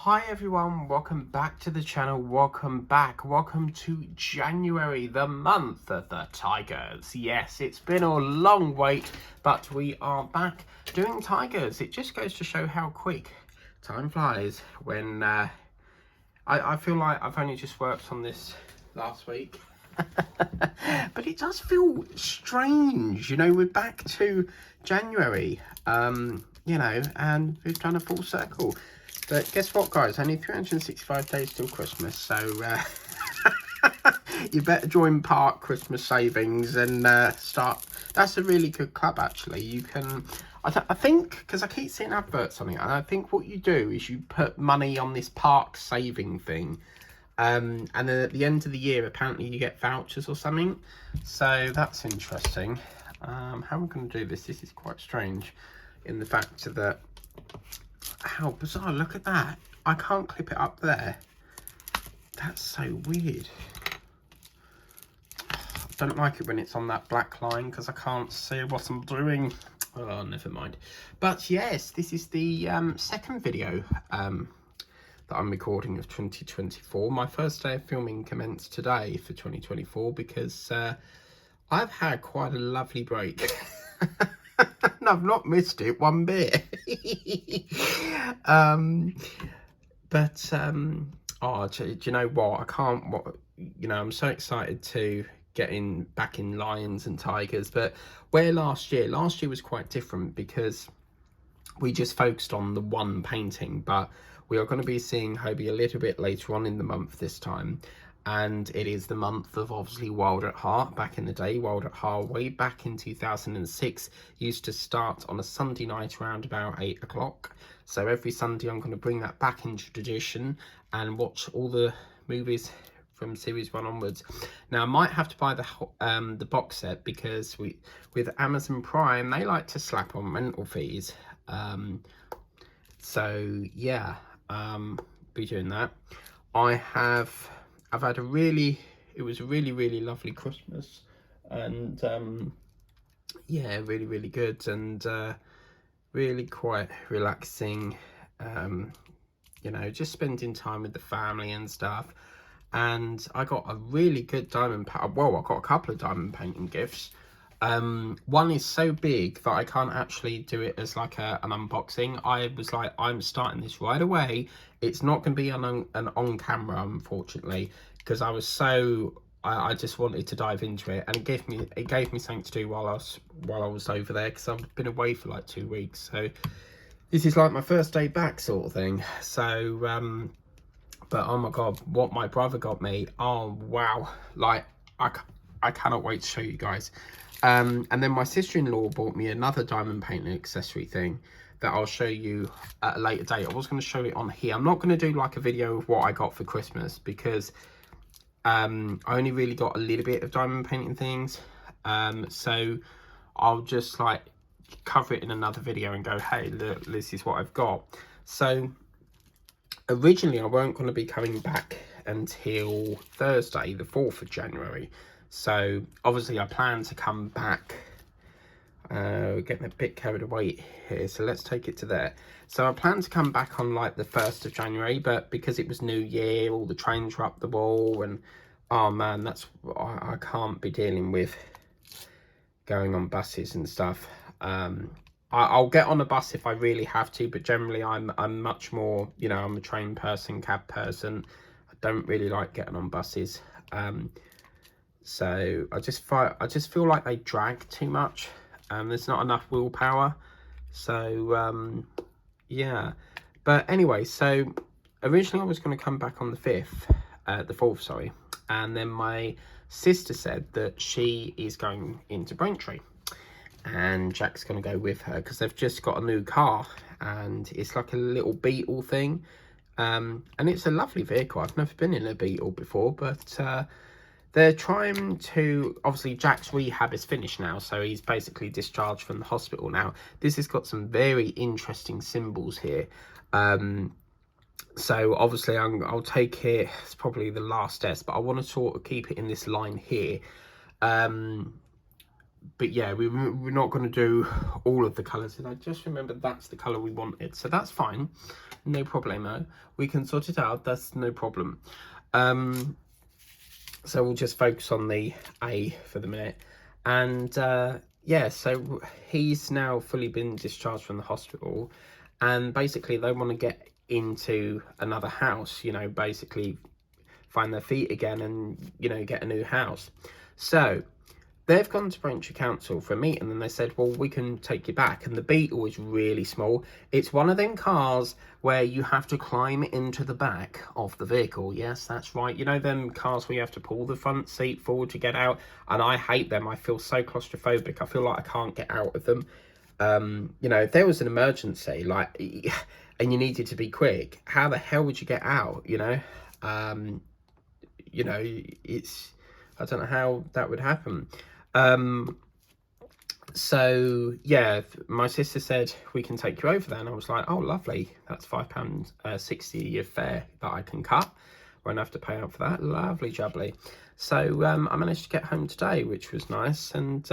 Hi everyone, welcome back to the channel, welcome to January, the month of the tigers. Yes, it's been a long wait, but we are back doing tigers. It just goes to show how quick time flies when I feel like I've only just worked on this last week. But it does feel strange, you know, we're back to January, you know, and we've done a full circle. But guess what, guys? Only 365 days till Christmas, so you better join Park Christmas Savings and start. That's a really good club, actually. You can, I think, because I keep seeing adverts on it, and I think what you do is you put money on this Park saving thing, and then at the end of the year, apparently you get vouchers or something. So that's interesting. How am I going to do this? This is quite strange in the fact that, how bizarre, look at that. I can't clip it up there. That's so weird. I don't like it when it's on that black line because I can't see what I'm doing. Oh, never mind. But yes, this is the second video that I'm recording of 2024. My first day of filming commenced today for 2024 because I've had quite a lovely break. And I've not missed it one bit. Oh, do you know what? I can't, you know, I'm so excited to get back in lions and tigers. But where last year was quite different because we just focused on the one painting, but we are going to be seeing Hobie a little bit later on in the month this time. And it is the month of, obviously, Wild at Heart. Back in the day, Wild at Heart, way back in 2006, used to start on a Sunday night around about 8 o'clock. So every Sunday, I'm going to bring that back into tradition and watch all the movies from series 1 onwards. Now, I might have to buy the box set because with Amazon Prime, they like to slap on rental fees. So yeah, be doing that. I've had it was a really lovely Christmas, and yeah, really good, and really quite relaxing, you know, just spending time with the family and stuff. And I got a really good well, I got a couple of diamond painting gifts. One is so big that I can't actually do it as like an unboxing. I was like, I'm starting this right away. It's not going to be an on camera, unfortunately, because I was I just wanted to dive into it, and it gave me something to do while I was over there, because I've been away for like 2 weeks. So this is like my first day back sort of thing. So but oh my god, what my brother got me, oh wow, like I cannot wait to show you guys. And then my sister-in-law bought me another diamond painting accessory thing that I'll show you at a later date. I was going to show it on here. I'm not going to do like a video of what I got for Christmas because I only really got a little bit of diamond painting things. So I'll just like cover it in another video and go, hey, look, this is what I've got. So originally I weren't going to be coming back until Thursday, the 4th of January. So obviously I plan to come back, we're getting a bit carried away here, so let's take it to there. So I plan to come back on like the 1st of January, but because it was New Year, all the trains were up the wall, and oh man, I can't be dealing with going on buses and stuff. I'll get on a bus if I really have to, but generally I'm much more, you know, I'm a train person, cab person. I don't really like getting on buses. So I just feel like they drag too much, and there's not enough willpower. So yeah, but anyway, so originally I was going to come back on the 4th, sorry, and then my sister said that she is going into Braintree, and Jack's going to go with her because they've just got a new car, and it's like a little Beetle thing, and it's a lovely vehicle. I've never been in a Beetle before, but they're trying to, obviously Jack's rehab is finished now, so he's basically discharged from the hospital now. This has got some very interesting symbols here. So obviously I'll take it, it's probably the last S, but I want to sort of keep it in this line here. but yeah, we're not going to do all of the colours, and I just remember that's the colour we wanted, so that's fine, no problemo. We can sort it out, that's no problem. So we'll just focus on the A for the minute. And yeah, so he's now fully been discharged from the hospital, and basically they want to get into another house, you know, basically find their feet again and, you know, get a new house. So they've gone to Braintree Council for a meeting, and they said, well, we can take you back. And the Beetle is really small. It's one of them cars where you have to climb into the back of the vehicle. Yes, that's right. You know them cars where you have to pull the front seat forward to get out? And I hate them. I feel so claustrophobic. I feel like I can't get out of them. You know, if there was an emergency, like, and you needed to be quick, how the hell would you get out, you know? You know, I don't know how that would happen. So yeah, my sister said we can take you over there, and I was like, oh lovely, that's £5.60 of fare that I can cut, won't have to pay out for that, lovely jubbly. So I managed to get home today, which was nice. And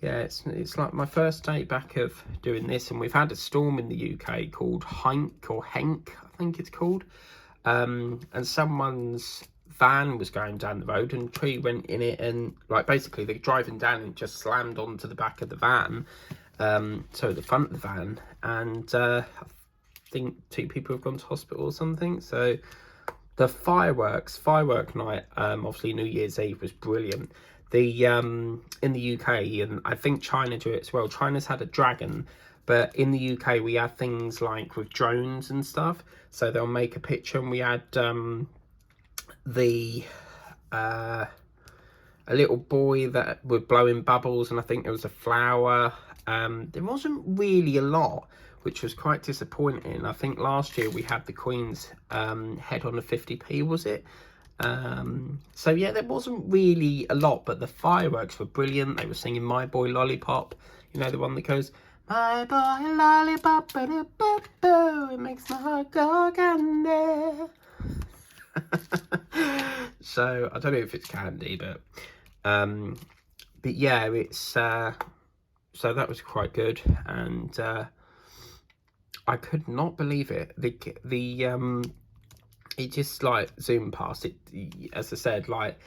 yeah, it's like my first day back of doing this, and we've had a storm in the UK called Henk, I think it's called, and someone's van was going down the road and a tree went in it, and like basically they're driving down and just slammed onto the back of the van, so the front of the van, and I think 2 people have gone to hospital or something. So the firework night, obviously New Year's Eve, was brilliant. The in the UK, and I think China do it as well, China's had a dragon, but in the UK we have things like with drones and stuff, so they'll make a picture, and we had a little boy that was blowing bubbles, and I think there was a flower. There wasn't really a lot, which was quite disappointing. I think last year we had the Queen's head on a 50p, was it? So yeah, there wasn't really a lot, but the fireworks were brilliant. They were singing My Boy Lollipop, you know, the one that goes, my boy lollipop, it makes my heart go candy. So I don't know if it's candy, but yeah, it's so that was quite good. And I could not believe it. It just like zoomed past it. As I said, like,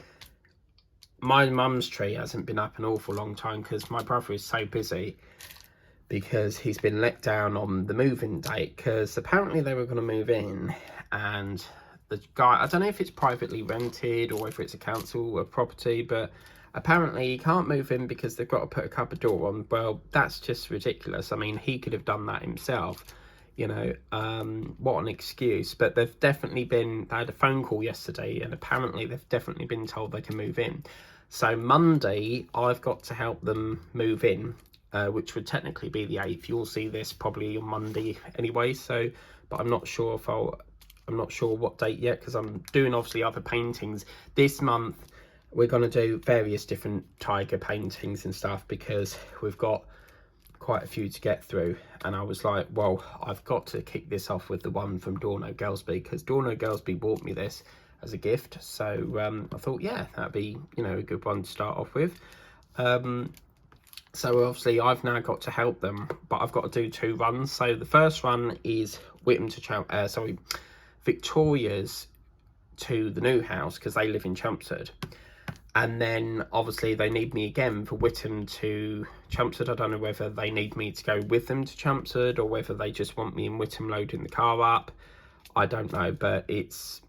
my mum's tree hasn't been up an awful long time because my brother is so busy, because he's been let down on the move-in date, because apparently they were going to move in, and the guy, I don't know if it's privately rented or whether it's a council or property, but apparently he can't move in because they've got to put a cupboard door on. Well, that's just ridiculous. I mean, he could have done that himself, you know. What an excuse. But they've definitely been, they had a phone call yesterday, and apparently they've definitely been told they can move in. So Monday I've got to help them move in, which would technically be the 8th. You'll see this probably on Monday anyway, so, but I'm not sure what date yet, because I'm doing obviously other paintings this month. We're going to do various different tiger paintings and stuff, because we've got quite a few to get through. And I was like, well, I've got to kick this off with the one from Dawn O'Gelsby, because Dawn O'Gelsby bought me this as a gift. So I thought, yeah, that'd be, you know, a good one to start off with. So obviously I've now got to help them, but I've got to do 2 runs. So the first run is Victoria's to the new house, because they live in Chelmsford. And then obviously they need me again for Whittam to Chelmsford. I don't know whether they need me to go with them to Chelmsford, or whether they just want me in Whittam loading the car up. I don't know, but it's,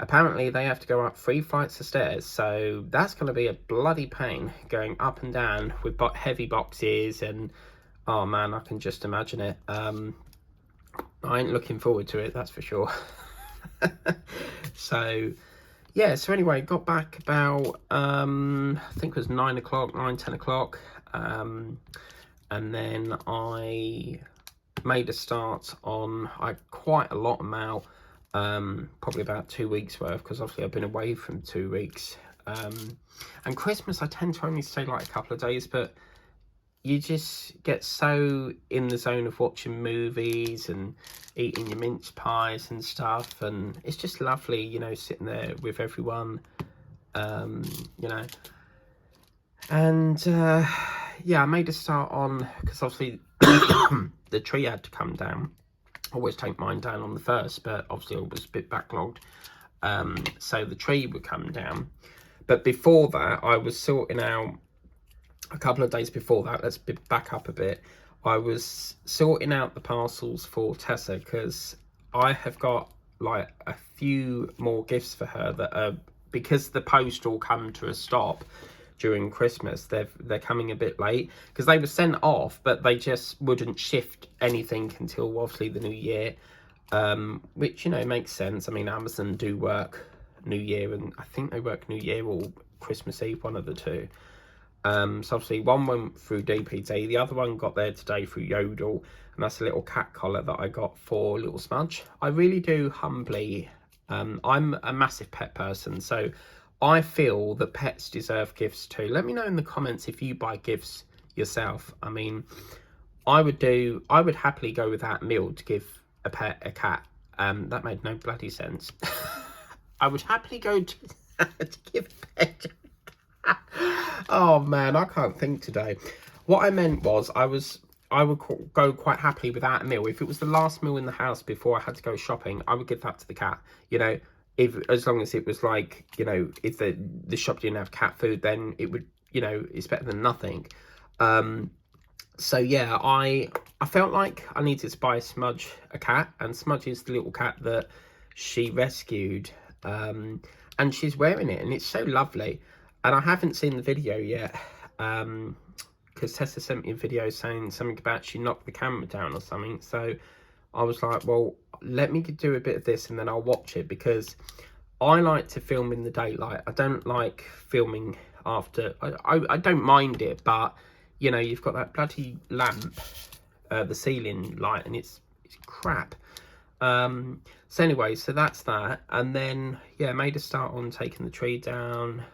apparently they have to go up 3 flights of stairs, so that's going to be a bloody pain, going up and down with heavy boxes, and oh man, I can just imagine it. I ain't looking forward to it, that's for sure. So yeah, so anyway, got back about I think it was 9 o'clock, 10 o'clock, and then I made a start on quite a lot of mail, probably about 2 weeks worth, because obviously I've been away from 2 weeks, and Christmas I tend to only stay like a couple of days, but you just get so in the zone of watching movies and eating your mince pies and stuff, and it's just lovely, you know, sitting there with everyone, you know. And yeah, I made a start on, because obviously the tree had to come down. I always take mine down on the 1st, but obviously it was a bit backlogged. So the tree would come down. But before that, I was sorting out, a couple of days before that, let's back up a bit. I was sorting out the parcels for Tessa, because I have got like a few more gifts for her that are, because the post all come to a stop during Christmas, they're coming a bit late, because they were sent off, but they just wouldn't shift anything until obviously the new year, which, you know, makes sense. I mean, Amazon do work New Year, and I think they work New Year or Christmas Eve, one of the two. So obviously one went through DPD, the other one got there today through Yodel, and that's a little cat collar that I got for little Smudge. I really do humbly, I'm a massive pet person, so I feel that pets deserve gifts too. Let me know in the comments if you buy gifts yourself. I mean, I would happily go without a meal to give a pet a cat. That made no bloody sense. I would happily go to give a pet. Oh man, I can't think today. What I meant was I would go quite happily without a meal. If it was the last meal in the house before I had to go shopping, I would give that to the cat. You know, as long as it was like, you know, if the shop didn't have cat food, then it would, you know, it's better than nothing. So yeah, I felt like I needed to buy Smudge a cat, and Smudge is the little cat that she rescued, and she's wearing it, and it's so lovely. And I haven't seen the video yet, because Tessa sent me a video saying something about she knocked the camera down or something. So I was like, well, let me do a bit of this and then I'll watch it, because I like to film in the daylight. I don't like filming after. I don't mind it, but you know, you've got that bloody lamp, the ceiling light, and it's crap. So anyway, so that's that. And then yeah, made a start on taking the tree down.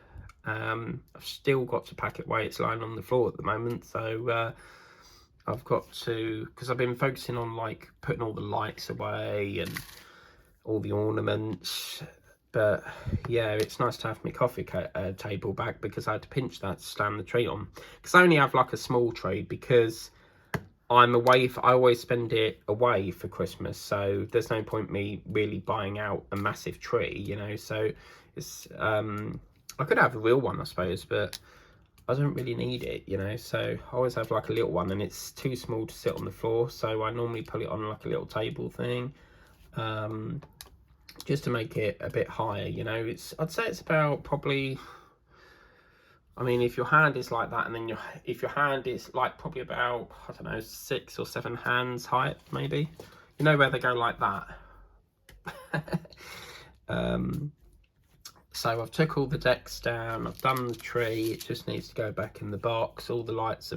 I've still got to pack it away. It's lying on the floor at the moment, so I've got to, because I've been focusing on like putting all the lights away and all the ornaments. But yeah, it's nice to have my coffee table back, because I had to pinch that to stand the tree on, because I only have like a small tree, because I'm away I always spend it away for Christmas, so there's no point me really buying out a massive tree, you know. So it's I could have a real one, I suppose, but I don't really need it, you know. So I always have like a little one, and it's too small to sit on the floor, so I normally put it on like a little table thing, just to make it a bit higher, you know. I'd say it's about probably, I mean, if your hand is like that, and then if your hand is like probably about, I don't know, 6 or 7 hands height, maybe, you know, where they go like that. So I've took all the decks down, I've done the tree, it just needs to go back in the box, all the lights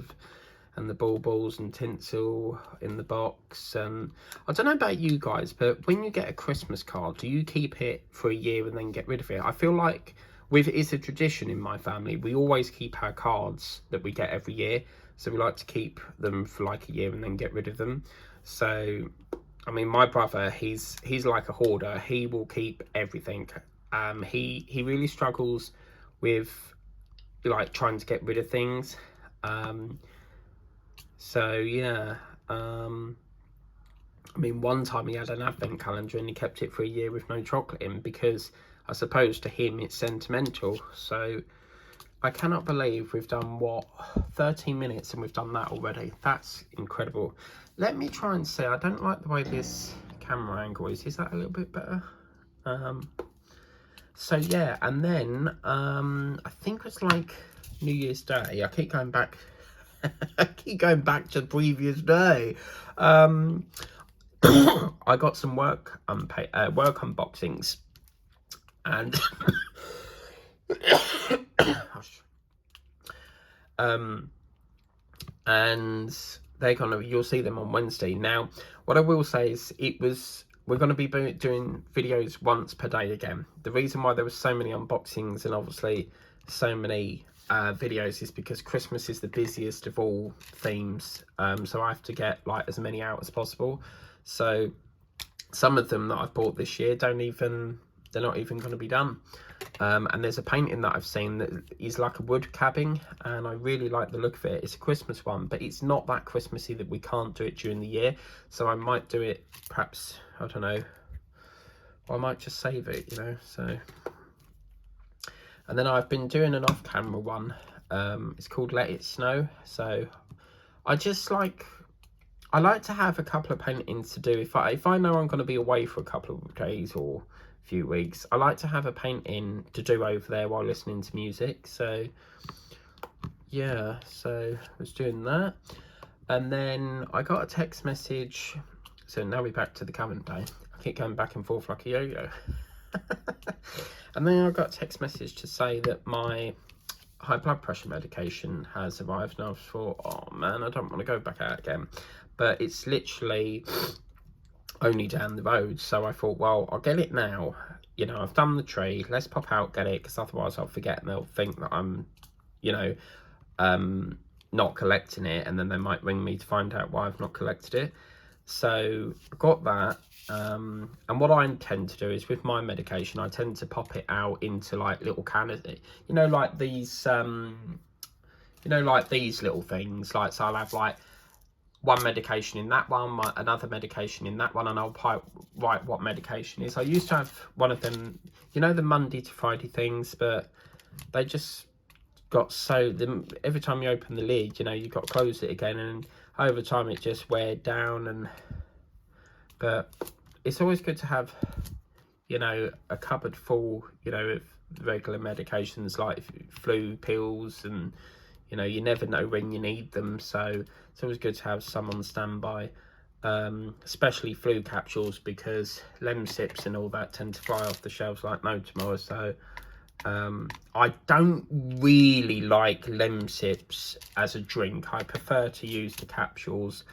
and the baubles and tinsel in the box. And I don't know about you guys, but when you get a Christmas card, do you keep it for a year and then get rid of it? I feel like it's a tradition in my family. We always keep our cards that we get every year, so we like to keep them for like a year and then get rid of them. So I mean, my brother, he's like a hoarder. He will keep everything. He really struggles with like trying to get rid of things. So yeah, I mean, one time he had an advent calendar and he kept it for a year with no chocolate in, because I suppose to him it's sentimental. So I cannot believe we've done, what, 13 minutes and we've done that already. That's incredible. Let me try and see. I don't like the way this camera angle is. Is that a little bit better? So yeah, and then I think it's like New Year's Day. I keep going back. I keep going back to the previous day. I got some work unboxings, and and you'll see them on Wednesday. Now, what I will say is we're going to be doing videos once per day again. The reason why there was so many unboxings and obviously so many videos is because Christmas is the busiest of all themes, so I have to get like as many out as possible. So some of them that I've bought this year don't even they're not even going to be done. And there's a painting that I've seen that is like a wood cabin, and I really like the look of it. It's a Christmas one, but it's not that Christmassy that we can't do it during the year. So I might do it perhaps, I don't know, or I might just save it, you know. So, and then I've been doing an off-camera one. It's called Let It Snow. So I like to have a couple of paintings to do. If I know I'm going to be away for a couple of days or a few weeks, I like to have a painting to do over there while listening to music. So yeah, so I was doing that, and then I got a text message. So now we're back to the current day. I keep going back and forth like a yo-yo. And then I got a text message to say that my high blood pressure medication has arrived, and I was thought, oh man, I don't want to go back out again. But it's literally only down the road, so I thought, well, I'll get it now. You know, I've done the tree, let's pop out, get it, because otherwise I'll forget and they'll think that I'm, you know, not collecting it, and then they might ring me to find out why I've not collected it. So I got that, and what I intend to do is, with my medication, I tend to pop it out into like little cans, you know, like these, you know, like these little things. Like, so I'll have like one medication in that one, another medication in that one, and I'll write what medication is. I used to have one of them, you know, the Monday to Friday things, but they just got so, every time you open the lid, you know, you've got to close it again, and over time it just weared down. And but it's always good to have, you know, a cupboard full, you know, of regular medications like flu pills, and you know, you never know when you need them, so it's always good to have some on standby, especially flu capsules, because Lemsips and all that tend to fly off the shelves like no tomorrow. So I don't really like Lemsips as a drink. I prefer to use the capsules.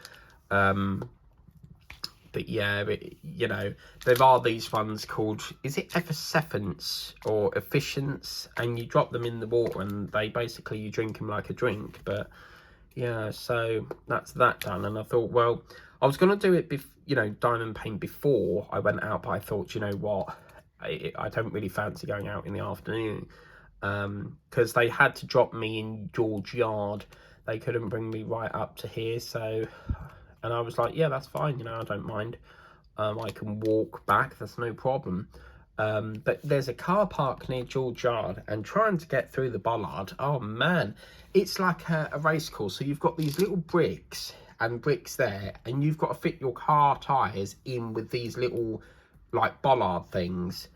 But yeah, you know, there are these ones called, is it Effervescence or Efficience, and you drop them in the water and they basically, you drink them like a drink. But yeah, so that's that done. And I thought, well, I was going to do it, you know, diamond paint before I went out, but I thought, you know what, I don't really fancy going out in the afternoon, because they had to drop me in George Yard. They couldn't bring me right up to here, so... And I was like, yeah, that's fine, you know, I don't mind. I can walk back, that's no problem. But there's a car park near George Yard, and trying to get through the bollard, oh man, it's like a race course. So you've got these little bricks and bricks there, and you've got to fit your car tyres in with these little, like, bollard things.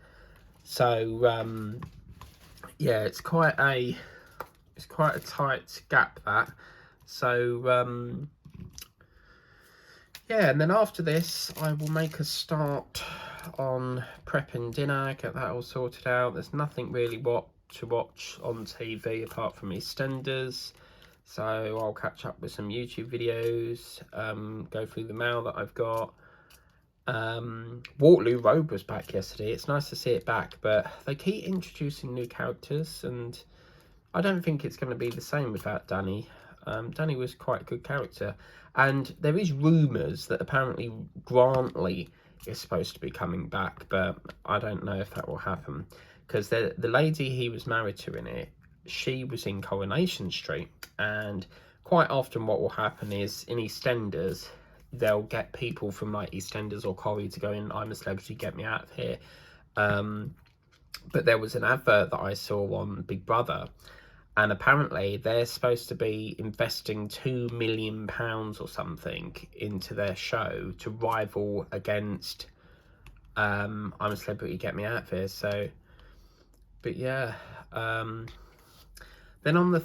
So, yeah, it's quite a tight gap, that. So, yeah, and then after this, I will make a start on prepping dinner, get that all sorted out. There's nothing really to watch on TV apart from EastEnders. So I'll catch up with some YouTube videos, go through the mail that I've got. Waterloo Road was back yesterday. It's nice to see it back, but they keep introducing new characters, and I don't think it's going to be the same without Danny. Danny was quite a good character, and there is rumours that apparently Grantley is supposed to be coming back, but I don't know if that will happen, because the lady he was married to in it, she was in Coronation Street, and quite often what will happen is in EastEnders, they'll get people from like EastEnders or Corrie to go in, I'm a Celebrity, get me out of here. But there was an advert that I saw on Big Brother, and apparently they're supposed to be investing £2 million or something into their show to rival against I'm a Celebrity, get me out of here. So, but yeah, then on the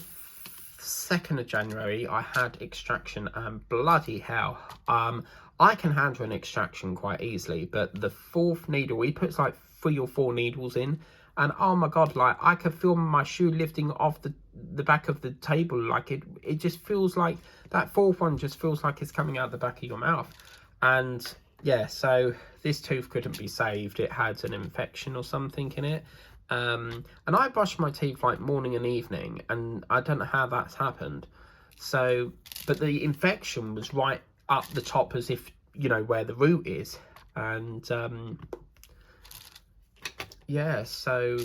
2nd of January, I had extraction, and bloody hell, I can handle an extraction quite easily, but the 4th needle, he puts like 3 or 4 needles in, and oh my god, like I could feel my shoe lifting off the back of the table. Like it just feels like that 4th one just feels like it's coming out the back of your mouth. And yeah, so this tooth couldn't be saved. It had an infection or something in it. And I brush my teeth like morning and evening, and I don't know how that's happened. So, but the infection was right up the top, as if, you know, where the root is. And yeah, so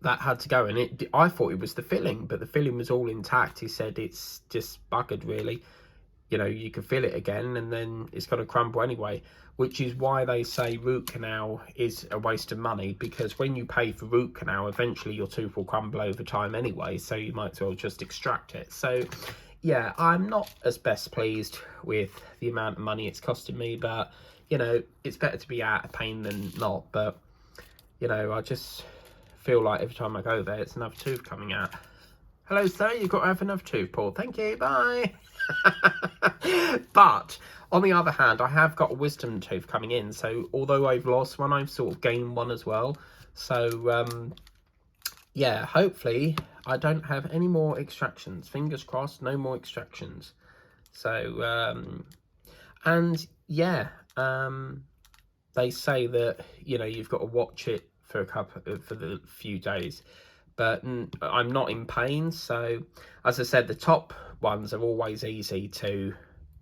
that had to go, and I thought it was the filling, but the filling was all intact. He said it's just buggered, really. You know, you can fill it again and then it's going to crumble anyway, which is why they say root canal is a waste of money, because when you pay for root canal, eventually your tooth will crumble over time anyway, so you might as well just extract it. So yeah, I'm not as best pleased with the amount of money it's costing me, but you know, it's better to be out of pain than not. But you know, I just feel like every time I go there, it's another tooth coming out. Hello, sir, you've got to have another tooth pulled. Thank you, bye. But on the other hand, I have got a wisdom tooth coming in, so although I've lost one, I've sort of gained one as well. So yeah, hopefully I don't have any more extractions. Fingers crossed, no more extractions. So and yeah, they say that, you know, you've got to watch it for the few days, but I'm not in pain. So as I said, the top ones are always easy to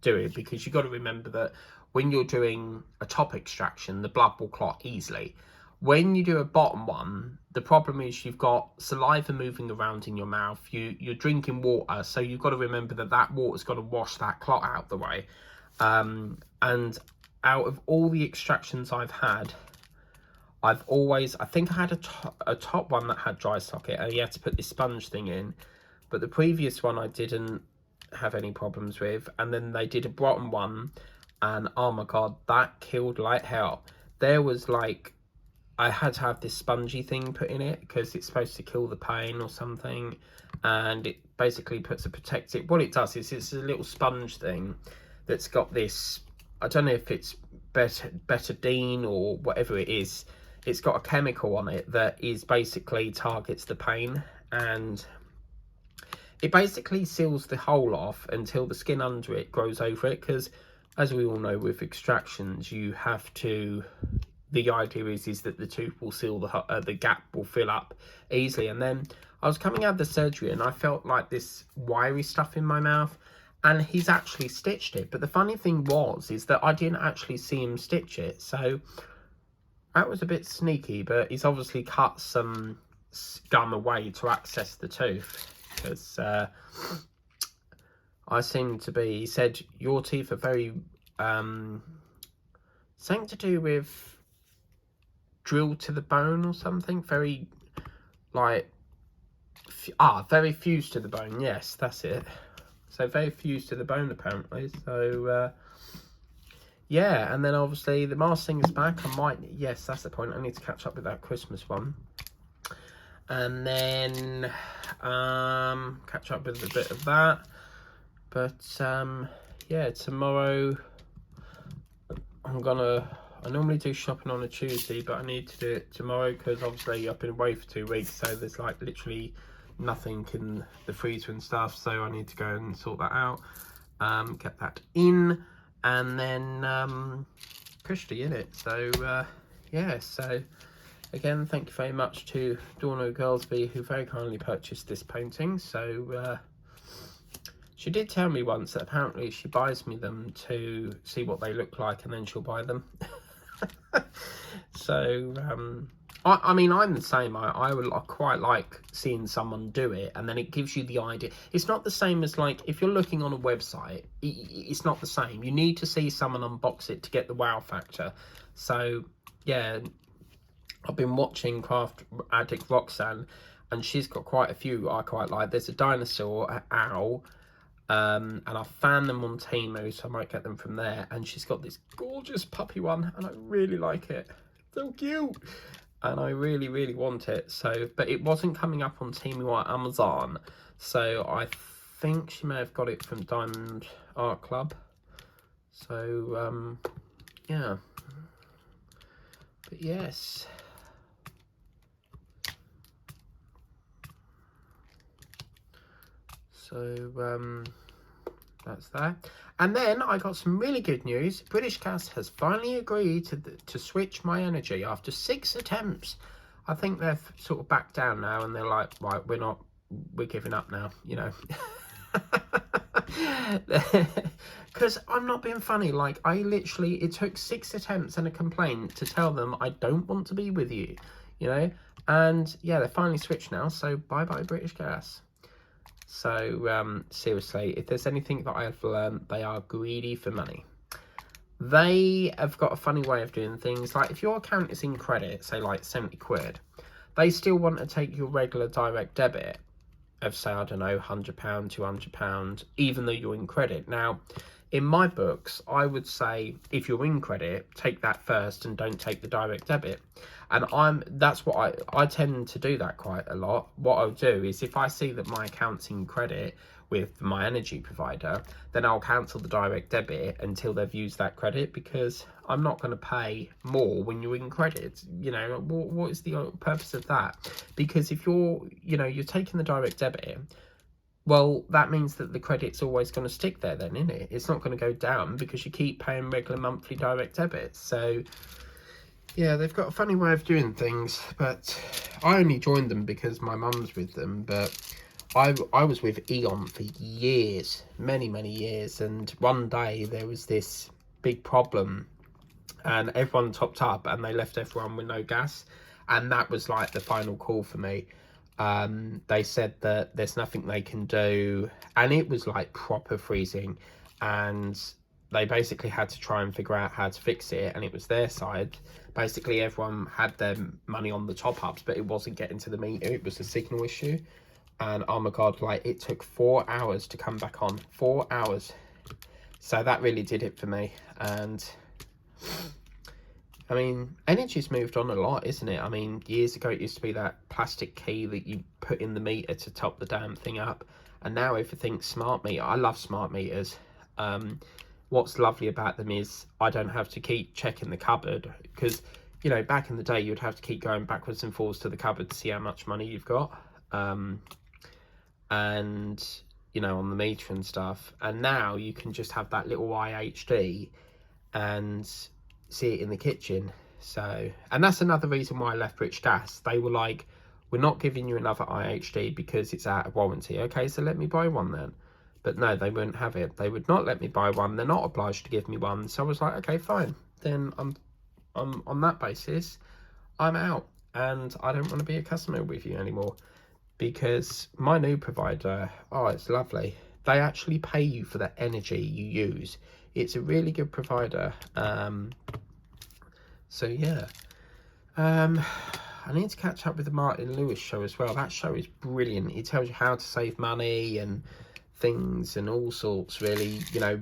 do it, because you've got to remember that when you're doing a top extraction, the blood will clot easily. When you do a bottom one, the problem is you've got saliva moving around in your mouth, you're drinking water, so you've got to remember that that water's got to wash that clot out the way. And out of all the extractions I've had, I think I had a top one that had dry socket, and you had to put this sponge thing in, but the previous one I didn't have any problems with. And then they did a bottom one, and oh my god, that killed like hell. There was like, I had to have this spongy thing put in it because it's supposed to kill the pain or something, and it basically puts a protective, what it does is it's a little sponge thing that's got this, I don't know if it's betadine or whatever it is. It's got a chemical on it that is basically targets the pain, and it basically seals the hole off until the skin under it grows over it, because as we all know with extractions, you have to, the idea is that the tooth will seal the gap will fill up easily. And then I was coming out of the surgery and I felt like this wiry stuff in my mouth, and he's actually stitched it. But the funny thing is that I didn't actually see him stitch it, so that was a bit sneaky. But he's obviously cut some gum away to access the tooth, because I seem to be, he said your teeth are very something to do with drilled to the bone or something, very like very fused to the bone. Yes, that's it. So very fused to the bone apparently. So yeah, and then obviously the Mars thing is back. I might, yes, that's the point, I need to catch up with that Christmas one, and then catch up with a bit of that. But yeah, tomorrow I normally do shopping on a Tuesday, but I need to do it tomorrow because obviously I've been away for 2 weeks, so there's like literally nothing in the freezer and stuff, so I need to go and sort that out, get that in, and then Christy in it. So yeah, so again, thank you very much to Dawn O'Girlsby, who very kindly purchased this painting. So she did tell me once that apparently she buys me them to see what they look like and then she'll buy them. So I mean, I'm the same. I would quite like seeing someone do it, and then it gives you the idea. It's not the same as like if you're looking on a website, it's not the same. You need to see someone unbox it to get the wow factor. So yeah, I've been watching Craft Addict Roxanne, and she's got quite a few I quite like. There's a dinosaur, an owl, and I found them on Temu, so I might get them from there. And she's got this gorgeous puppy one, and I really like it. So cute, and I really, really want it. So, but it wasn't coming up on Temu or Amazon, so I think she may have got it from Diamond Art Club. So yeah, but yes. So that's that. And then I got some really good news. British Gas has finally agreed to switch my energy after 6 attempts. I think they've sort of backed down now, and they're like, right, we're giving up now, you know. Because I'm not being funny. Like, it took 6 attempts and a complaint to tell them I don't want to be with you, you know? And yeah, they're finally switched now, so bye-bye British Gas. So, seriously, if there's anything that I have learned, they are greedy for money. They have got a funny way of doing things. Like, if your account is in credit, say like 70 quid, they still want to take your regular direct debit of, say, I don't know, £100, £200, even though you're in credit. Now, in my books, I would say if you're in credit, take that first and don't take the direct debit. And that's what I tend to do that quite a lot. What I'll do is if I see that my account's in credit with my energy provider, then I'll cancel the direct debit until they've used that credit, because I'm not going to pay more when you're in credit. You know, what is the purpose of that? Because if you're taking the direct debit, well, that means that the credit's always going to stick there then, isn't it? It's not going to go down because you keep paying regular monthly direct debits. So yeah, they've got a funny way of doing things, but I only joined them because my mum's with them. But I was with Eon for years, many years, and one day there was this big problem and everyone topped up and they left everyone with no gas, and that was like the final call for me. They said that there's nothing they can do, and it was like proper freezing, and they basically had to try and figure out how to fix it, and it was their side. Basically everyone had their money on the top ups, but it wasn't getting to the meter. It was a signal issue, and oh my god, like it took 4 hours to come back on. 4 hours. So that really did it for me. And I mean, energy's moved on a lot, isn't it? I mean, years ago it used to be that plastic key that you put in the meter to top the damn thing up, and now everything's smart meter. I love smart meters. What's lovely about them is I don't have to keep checking the cupboard, because, you know, back in the day you'd have to keep going backwards and forwards to the cupboard to see how much money you've got, and, you know, on the meter and stuff. And now you can just have that little IHD and see it in the kitchen. So, and that's another reason why I left British Gas. They were like, we're not giving you another IHD because it's out of warranty. Okay, so let me buy one then. But no, they wouldn't have it. They would not let me buy one. They're not obliged to give me one. So I was like, okay, fine. Then I'm on that basis, I'm out, and I don't want to be a customer with you anymore, because my new provider, oh, it's lovely. They actually pay you for the energy you use. It's a really good provider. So yeah, I need to catch up with the Martin Lewis show as well. That show is brilliant. It tells you how to save money and things and all sorts, really. You know,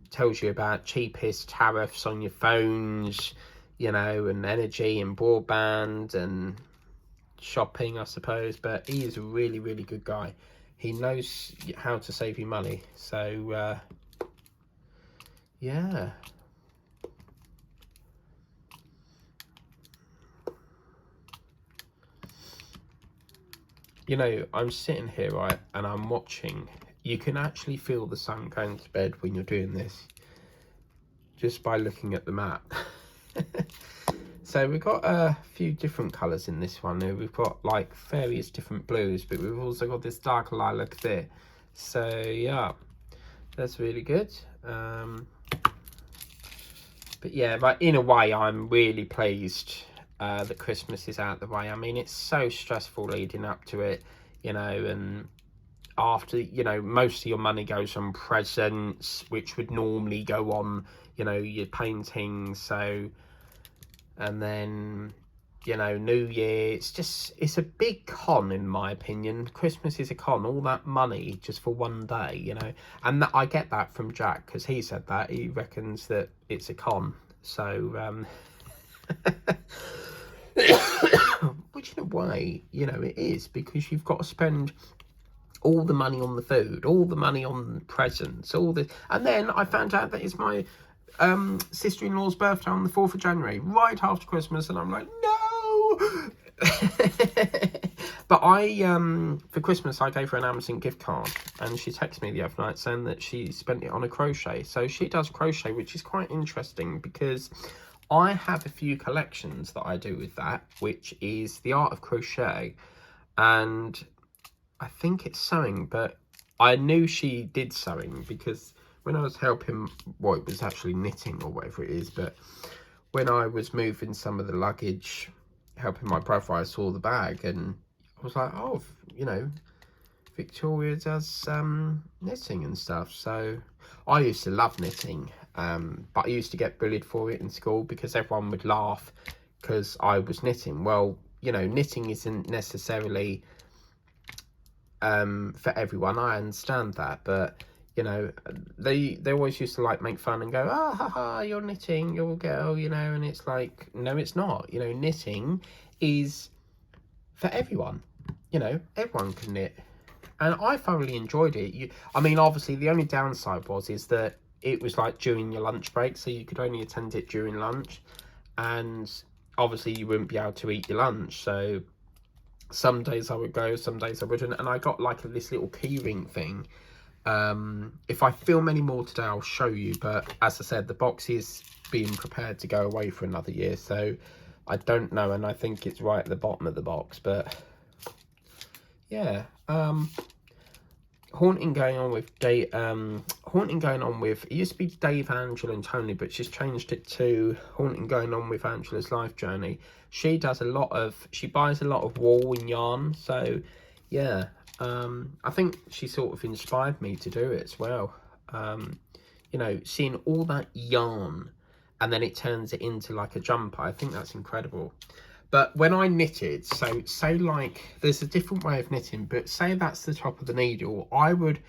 tells you about cheapest tariffs on your phones, you know, and energy and broadband and shopping, I suppose. But he is a really good guy. He knows how to save you money. So yeah. You know, I'm sitting here, right, and I'm watching. You can actually feel the sun going to bed when you're doing this, just by looking at the map. So we've got a few different colours in this one. We've got like various different blues, but we've also got this dark lilac there. So yeah, that's really good. But yeah, but in a way, I'm really pleased that Christmas is out the way. I mean, it's so stressful leading up to it, you know, and after, you know, most of your money goes on presents, which would normally go on, you know, your paintings. So, and then, you know, New Year, it's a big con, in my opinion. Christmas is a con, all that money just for one day, you know. And I get that from Jack, because he said that. He reckons that it's a con. So, which in a way, you know, it is, because you've got to spend all the money on the food, all the money on presents, all this. And then I found out that it's my sister-in-law's birthday on the 4th of January, right after Christmas, and I'm like, no. But for Christmas, I gave her an Amazon gift card, and she texted me the other night saying that she spent it on a crochet. So she does crochet, which is quite interesting, because I have a few collections that I do with that, which is the art of crochet, and I think it's sewing, but I knew she did sewing because when I was helping, well, it was actually knitting or whatever it is, but when I was moving some of the luggage, helping my brother, I saw the bag and I was like, oh, you know, Victoria does knitting and stuff. So I used to love knitting, but I used to get bullied for it in school because everyone would laugh because I was knitting. Well, you know, knitting isn't necessarily for everyone. I understand that, but you know, they always used to like make fun and go, ah, ha, ha, you're knitting, you're a girl, you know, and it's like, no, it's not. You know, knitting is for everyone. You know, everyone can knit, and I thoroughly enjoyed it. I mean, obviously, the only downside is that it was like during your lunch break, so you could only attend it during lunch, and obviously you wouldn't be able to eat your lunch. So some days I would go, some days I wouldn't, and I got like this little keyring thing. If I film any more today, I'll show you, but as I said, the box is being prepared to go away for another year, so I don't know, and I think it's right at the bottom of the box. But yeah, haunting going on with it used to be Dave, Angela and Tony, but she's changed it to haunting going on with Angela's life journey. She buys a lot of wool and yarn, so yeah, I think she sort of inspired me to do it as well. You know, seeing all that yarn and then it turns it into like a jumper, I think that's incredible. But when I knitted, so say like, there's a different way of knitting, but say that's the top of the needle, I would,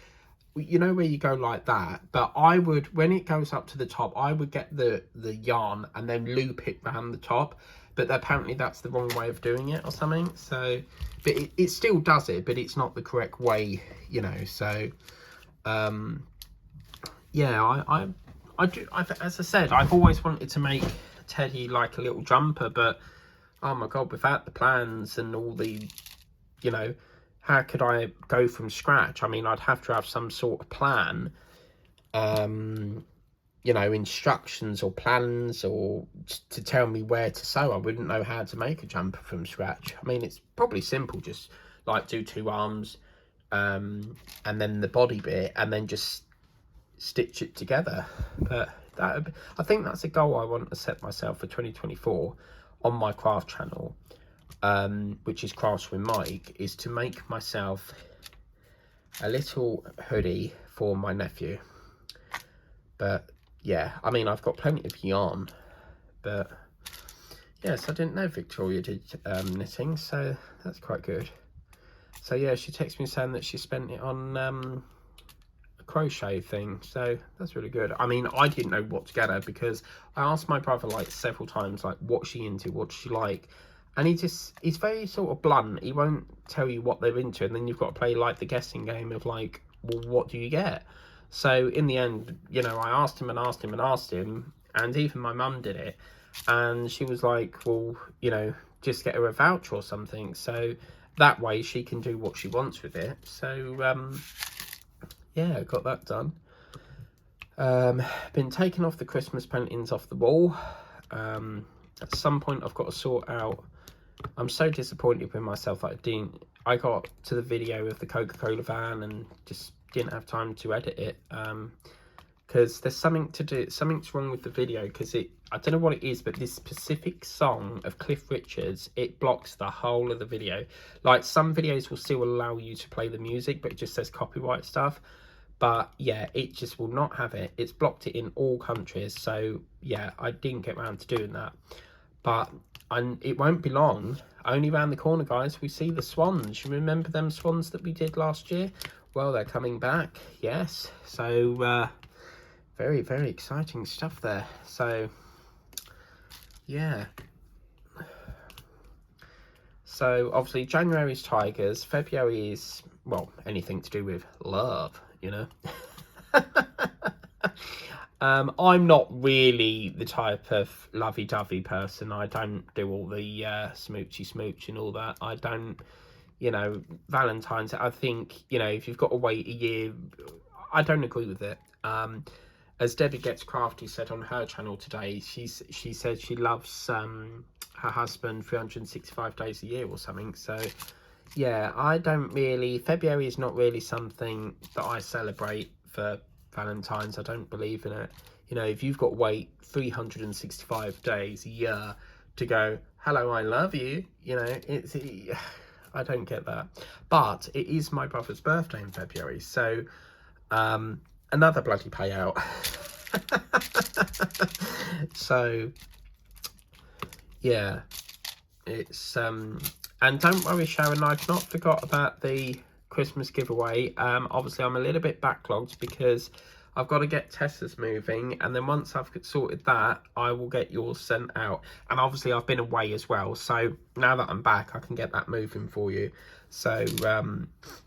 you know where you go like that, but I would, when it goes up to the top, I would get the yarn and then loop it around the top, but apparently that's the wrong way of doing it or something. So, but it still does it, but it's not the correct way, you know. So, yeah, as I said, I've always wanted to make Teddy like a little jumper, but oh my god, without the plans and all the, you know, how could I go from scratch? I mean, I'd have to have some sort of plan, you know, instructions or plans, or to tell me where to sew. I wouldn't know how to make a jumper from scratch. I mean, it's probably simple, just like do 2 arms, and then the body bit, and then just stitch it together. But I think that's a goal I want to set myself for 2024 on my craft channel, which is Crafts with Mike, is to make myself a little hoodie for my nephew. But yeah, I mean, I've got plenty of yarn, but yes, I didn't know Victoria did knitting, so that's quite good. So yeah, she texted me saying that she spent it on a crochet thing, so that's really good. I mean, I didn't know what to get her because I asked my brother like several times, like, what's she into, what's she like, and he's very sort of blunt. He won't tell you what they're into, and then you've got to play like the guessing game of like, well, what do you get? So in the end, you know, I asked him and asked him and asked him, and even my mum did it, and she was like, well, you know, just get her a voucher or something, so that way she can do what she wants with it. So yeah, got that done. Been taking off the Christmas paintings off the wall. At some point I've got to sort out, I'm so disappointed with myself that I got to the video of the Coca-Cola van and just didn't have time to edit it, because there's something's wrong with the video, because I don't know what it is, but this specific song of Cliff Richard's, it blocks the whole of the video. Like, some videos will still allow you to play the music, but it just says copyright stuff. But yeah, it just will not have it. It's blocked it in all countries. So yeah, I didn't get around to doing that. But it won't be long. Only around the corner, guys, we see the swans. You remember them swans that we did last year? Well, they're coming back, yes. So very, very exciting stuff there. So yeah. So obviously January is tigers. February is, well, anything to do with love, you know. I'm not really the type of lovey-dovey person. I don't do all the smoochy smooch and all that. I don't, you know, Valentine's, I think, you know, if you've got to wait a year, I don't agree with it. As Debbie Gets Crafty said on her channel today, she said she loves her husband 365 days a year or something. So yeah, I don't really, February is not really something that I celebrate for Valentine's. I don't believe in it. You know, if you've got to wait 365 days a year to go, hello, I love you, you know, it's, I don't get that. But it is my brother's birthday in February, so another bloody payout. So yeah, it's and don't worry, Sharon, I've not forgot about the Christmas giveaway. Obviously I'm a little bit backlogged because I've got to get Tessa's moving, and then once I've sorted that, I will get yours sent out. And obviously I've been away as well, so now that I'm back, I can get that moving for you. So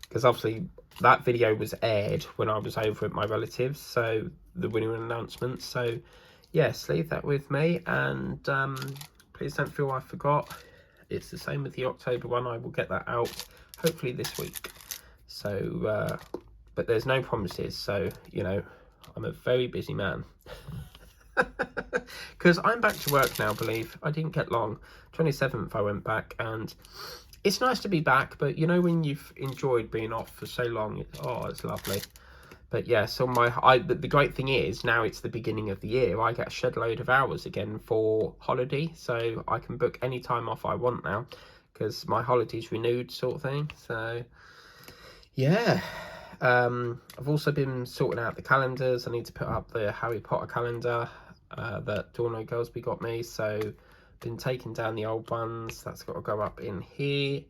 because obviously that video was aired when I was over at my relatives, so the winning announcement. So yes, leave that with me, and please don't feel I forgot. It's the same with the October one. I will get that out hopefully this week. So but there's no promises, so you know, I'm a very busy man. Because I'm back to work now, believe. I didn't get long. 27th I went back, and it's nice to be back, but you know when you've enjoyed being off for so long, it's lovely. But yeah, so the great thing is, now it's the beginning of the year, I get a shed load of hours again for holiday, so I can book any time off I want now, because my holiday's renewed, sort of thing. So yeah, I've also been sorting out the calendars. I need to put up the Harry Potter calendar that Dorno Gillespie got me, so been taking down the old ones. That's got to go up in here.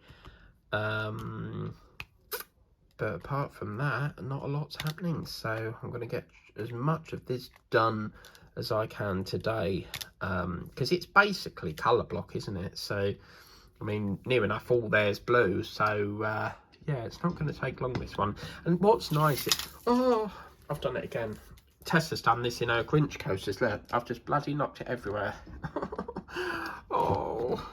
But apart from that, not a lot's happening, so I'm going to get as much of this done as I can today, because it's basically colour block, isn't it? So I mean, near enough all there's blue, so yeah, it's not going to take long, this one. And what's nice is, oh, I've done it again. Tessa's done this in her Grinch coasters. Look, I've just bloody knocked it everywhere. Oh,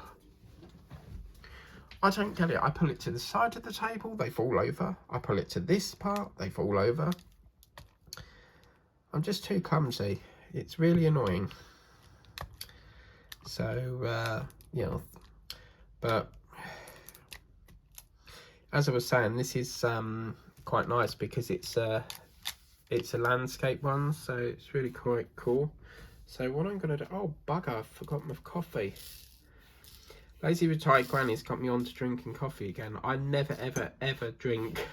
I don't get it. I pull it to the side of the table, they fall over. I pull it to this part, they fall over. I'm just too clumsy. It's really annoying. So, yeah. But as I was saying, this is quite nice because it's a landscape one, so it's really quite cool. So what I'm going to do... Oh, bugger, I've forgotten my coffee. Lazy Retired Granny's got me on to drinking coffee again. I never, ever, ever drink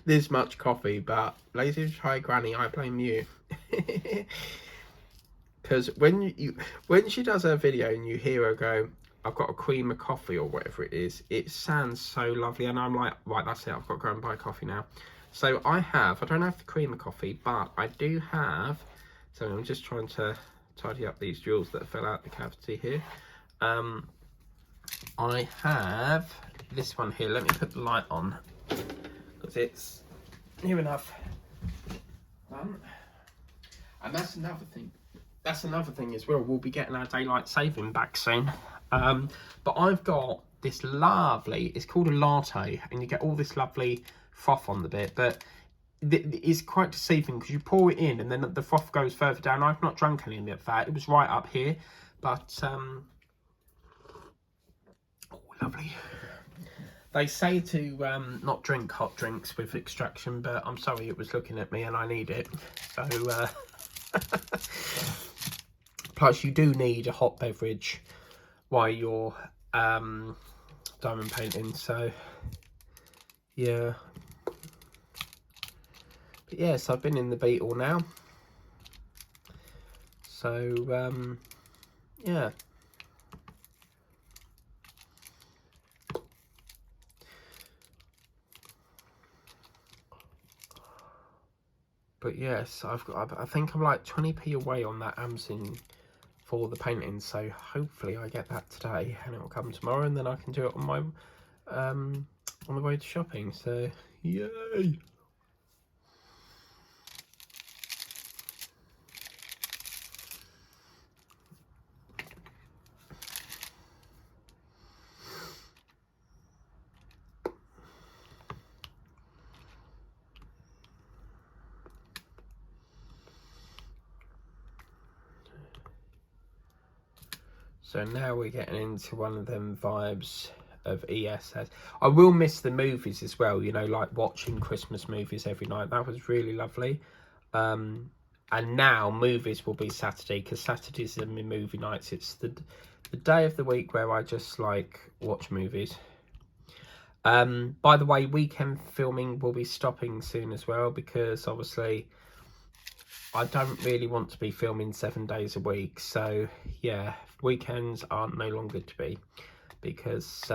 this much coffee, but Lazy Retired Granny, I blame you. Because when she does her video and you hear her go, I've got a cream of coffee or whatever it is, it sounds so lovely, and I'm like, right, that's it, I've got to go and buy coffee now. So I don't have the cream of coffee, but I do have, so I'm just trying to tidy up these jewels that fell out the cavity here. I have this one here. Let me put the light on because it's near enough done. And that's another thing. That's another thing as well. We'll be getting our daylight saving back soon. But I've got this lovely, it's called a latte, and you get all this lovely froth on the bit, but it's quite deceiving because you pour it in and then the froth goes further down. I've not drunk any of that. It was right up here, but oh, lovely. They say to not drink hot drinks with extraction, but I'm sorry, it was looking at me and I need it. So plus you do need a hot beverage while you're diamond painting, so yeah. But yes, I've been in the Beetle now, so yeah. But yes, I think I'm like 20p away on that Amazon for the painting, so hopefully I get that today and it will come tomorrow, and then I can do it on my on the way to shopping. So yay. So now we're getting into one of them vibes of ESS. I will miss the movies as well, you know, like watching Christmas movies every night. That was really lovely. And now movies will be Saturday, because Saturdays are my movie nights. It's the day of the week where I just like watch movies. By the way, weekend filming will be stopping soon as well, because obviously I don't really want to be filming 7 days a week. So yeah, weekends are no longer to be, because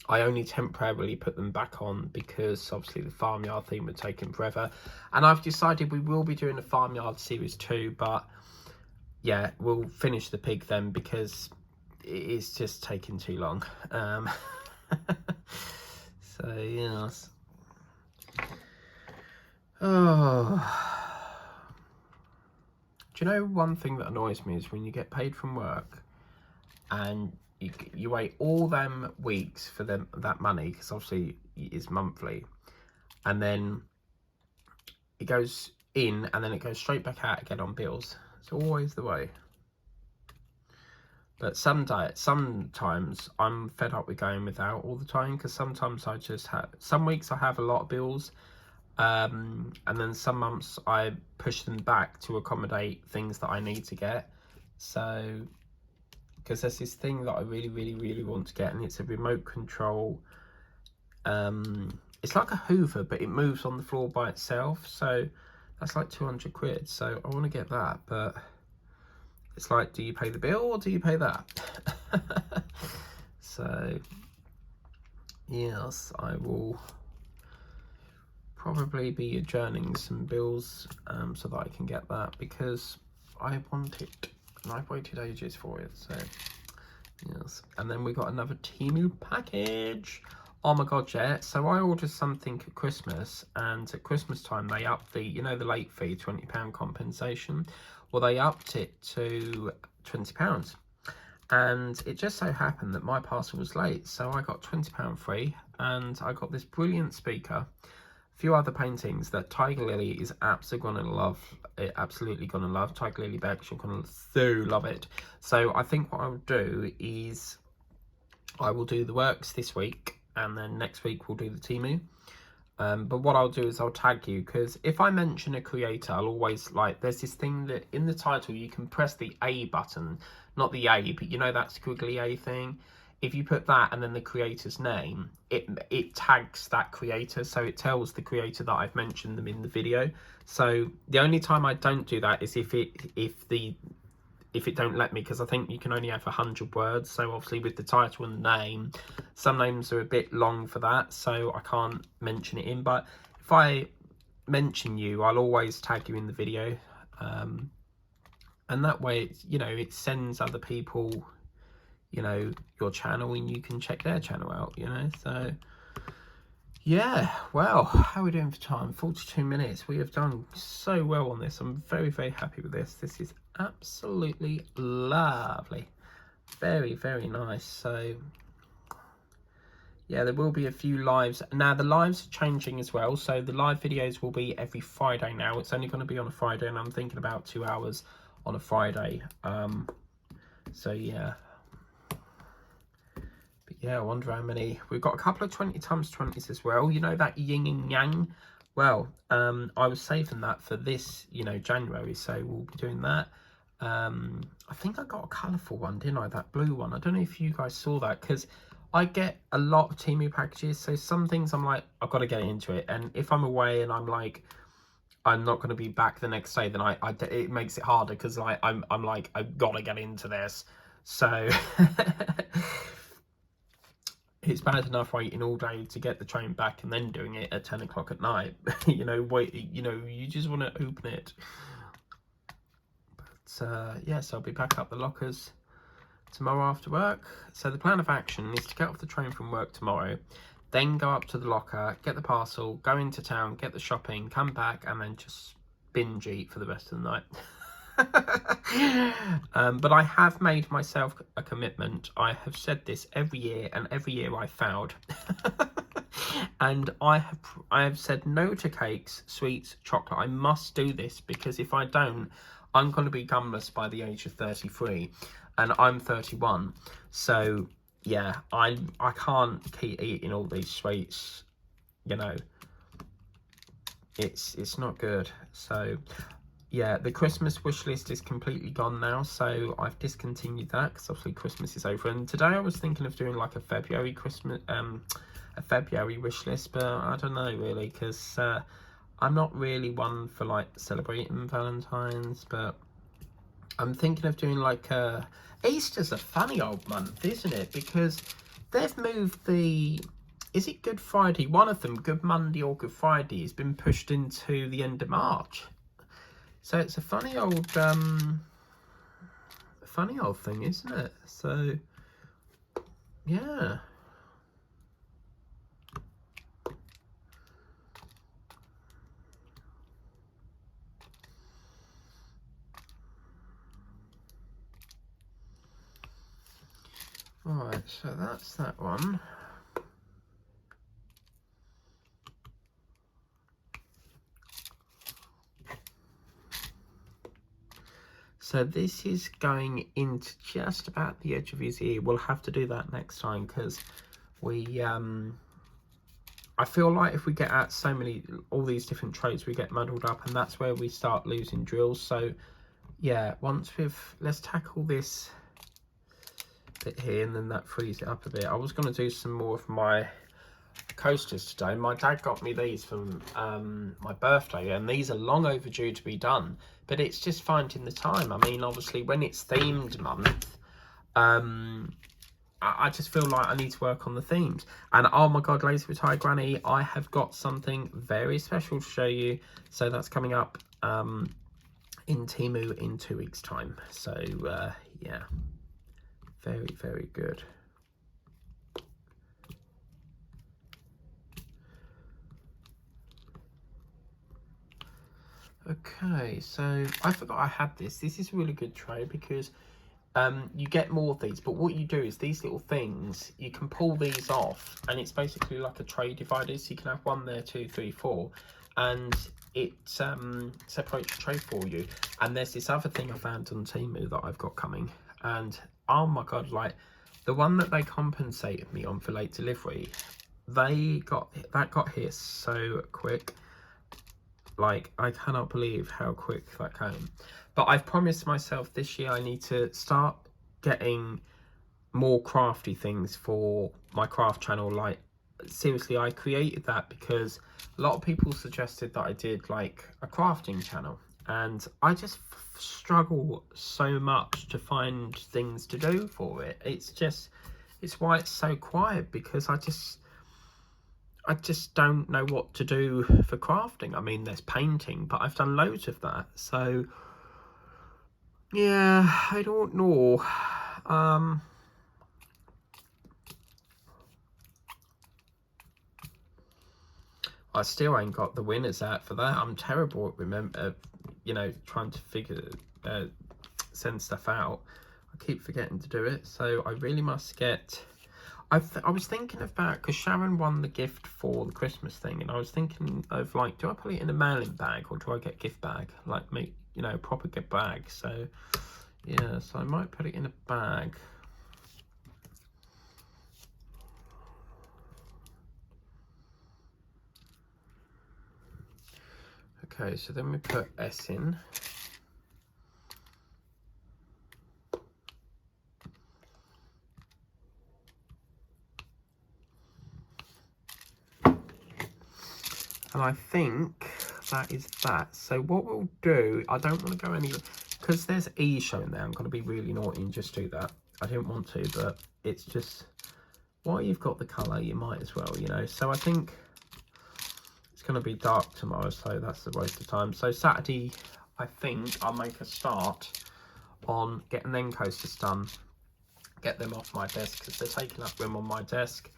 I only temporarily put them back on because obviously the farmyard theme had taken forever, and I've decided we will be doing a farmyard series 2, but yeah, we'll finish the pig then, because it's just taking too long. So yes. Oh, do you know one thing that annoys me is when you get paid from work and you wait all them weeks for that money, because obviously it's monthly, and then it goes in and then it goes straight back out again on bills. It's always the way. But sometimes I'm fed up with going without all the time, because sometimes I just have, some weeks I have a lot of bills, and then some months I push them back to accommodate things that I need to get. So, because there's this thing that I really want to get, and it's a remote control. It's like a Hoover, but it moves on the floor by itself. So that's like 200 quid. So I want to get that, but it's like, do you pay the bill or do you pay that? So yes, I will probably be adjourning some bills so that I can get that, because I want it and I've waited ages for it. So yes, and then we got another Temu package. Oh my god, yeah. So I ordered something at Christmas, and at Christmas time they upped the, you know, the late fee, £20 compensation. Well, they upped it to £20, and it just so happened that my parcel was late, so I got £20 free, and I got this brilliant speaker, a few other paintings that Tiger Lily is absolutely gonna love. Tiger Lily Beck, you're gonna so love it. So I think what I'll do is I will do the works this week, and then next week we'll do the Temu. But what I'll do is I'll tag you, because if I mention a creator, I'll always, like, there's this thing that in the title you can press the A button, not the A, but you know that squiggly A thing. If you put that and then the creator's name, it tags that creator, so it tells the creator that I've mentioned them in the video. So the only time I don't do that is if it don't let me, because I think you can only have 100 words. So obviously with the title and the name, some names are a bit long for that, so I can't mention it in. But if I mention you, I'll always tag you in the video, and that way it's, you know, it sends other people, you know, your channel, and you can check their channel out, you know. So yeah, well, how are we doing for time? 42 minutes. We have done so well on this. I'm very happy with this. This is absolutely lovely. Very nice. So yeah, there will be a few lives. Now the lives are changing as well. So the live videos will be every Friday now. It's only going to be on a Friday, and I'm thinking about 2 hours on a Friday. So yeah. But yeah, I wonder how many. We've got a couple of 20x20s as well. You know, that yin and yang. Well, I was saving that for this, you know, January. So we'll be doing that. I think I got a colourful one, didn't I? That blue one. I don't know if you guys saw that, because I get a lot of Temu packages. So some things I'm like, I've got to get into it. And if I'm away and I'm like, I'm not going to be back the next day, then it makes it harder, because I'm like, I've got to get into this. So it's bad enough waiting all day to get the train back and then doing it at 10 o'clock at night. You know, you just want to open it. But yes, I'll be back up the lockers tomorrow after work. So the plan of action is to get off the train from work tomorrow, then go up to the locker, get the parcel, go into town, get the shopping, come back, and then just binge eat for the rest of the night. But I have made myself a commitment. I have said this every year, and every year I failed. And I have said no to cakes, sweets, chocolate. I must do this, because if I don't, I'm going to be gumless by the age of 33, and I'm 31. So yeah, I can't keep eating all these sweets, you know. It's not good. So yeah, the Christmas wish list is completely gone now, so I've discontinued that because obviously Christmas is over. And today I was thinking of doing like a February wish list, but I don't know really, because I'm not really one for like celebrating Valentine's, but I'm thinking of doing like Easter's a funny old month, isn't it? Because they've moved the, is it Good Friday? One of them, Good Monday or Good Friday, has been pushed into the end of March. So it's a funny old thing, isn't it? So yeah. Right, so that's that one. So this is going into just about the edge of his ear. We'll have to do that next time because we, I feel like if we get at all these different traits, we get muddled up, and that's where we start losing drills. So yeah, let's tackle this bit here, and then that frees it up a bit. I was going to do some more of my coasters today. My dad got me these from my birthday, and these are long overdue to be done, but it's just finding the time. I mean, obviously when it's themed month, I just feel like I need to work on the themes. And oh my god, Lazy Retired Granny, I have got something very special to show you. So that's coming up in Temu in 2 weeks time. So yeah, very, very good. Okay, so I forgot I had this. This is a really good tray because you get more of these, but what you do is these little things, you can pull these off, and it's basically like a tray divider, so you can have 1 there, 2, 3, 4, and it separates the tray for you. And there's this other thing I found on Temu that I've got coming, and oh my god, like the one that they compensated me on for late delivery, that got here so quick. Like, I cannot believe how quick that came. But I've promised myself this year I need to start getting more crafty things for my craft channel. Like, seriously, I created that because a lot of people suggested that I did like a crafting channel, and I just struggle so much to find things to do for it. It's why it's so quiet, because I just don't know what to do for crafting. I mean, there's painting, but I've done loads of that. So, yeah, I don't know. I still ain't got the winners out for that. I'm terrible at trying to send stuff out. I keep forgetting to do it. So I really must get... I was thinking about, because Sharon won the gift for the Christmas thing, and I was thinking of like, do I put it in a mailing bag or do I get a gift bag, like make proper gift bag? So yeah, so I might put it in a bag. Okay, so then we put S in. And I think that is that. So what we'll do, I don't want to go any, because there's E showing there, I'm going to be really naughty and just do that. I didn't want to, but it's just, while you've got the colour, you might as well, So I think it's going to be dark tomorrow, so that's the waste of time. So Saturday, I think I'll make a start on getting them coasters done, get them off my desk, because they're taking up room on my desk,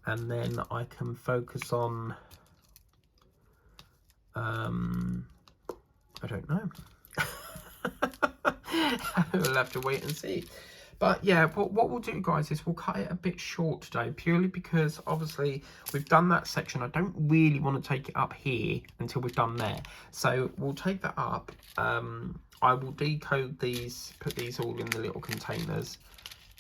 and then I can focus on... I don't know. We'll have to wait and see. But yeah, what we'll do, guys, is we'll cut it a bit short today, purely because obviously we've done that section. I don't really want to take it up here until we've done there. So we'll take that up. I will decode these, put these all in the little containers,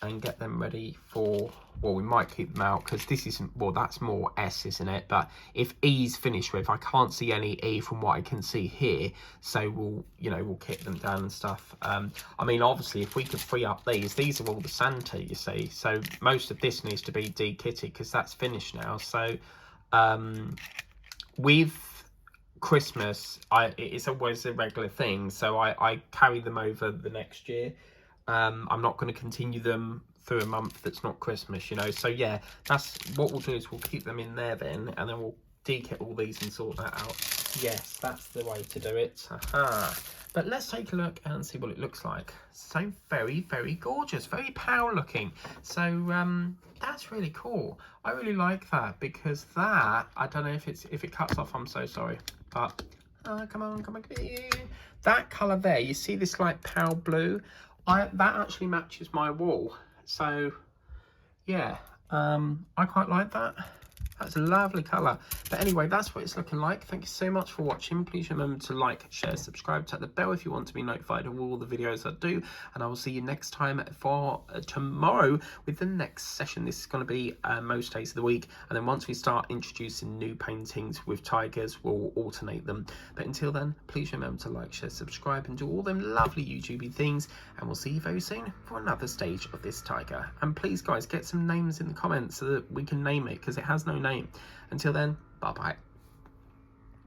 and get them ready for, well, we might keep them out because this isn't, well, that's more S, isn't it? But if E's finished with, I can't see any E from what I can see here, so we'll, you know, we'll kit them down and stuff. I mean, obviously, if we could free up these are all the Santa, you see, so most of this needs to be de-kitted because that's finished now. So with Christmas, it's always a regular thing, so I carry them over the next year. I'm not going to continue them through a month that's not Christmas, you know. So yeah, that's what we'll do, is we'll keep them in there then, and then we'll de-kit all these and sort that out. Yes, that's the way to do it. Aha. But let's take a look and see what it looks like. So very, very gorgeous, very power looking. So that's really cool. I really like that, because that, I don't know if it cuts off, I'm so sorry, but come on, that color there, you see this like pale blue, that actually matches my wall. So yeah, I quite like that. That's a lovely colour. But anyway, that's what it's looking like. Thank you so much for watching. Please remember to like, share, subscribe, tap the bell if you want to be notified of all the videos I do. And I will see you next time for tomorrow with the next session. This is going to be most days of the week. And then once we start introducing new paintings with tigers, we'll alternate them. But until then, please remember to like, share, subscribe, and do all them lovely YouTubey things. And we'll see you very soon for another stage of this tiger. And please, guys, get some names in the comments so that we can name it, because it has no name. Until then, bye bye.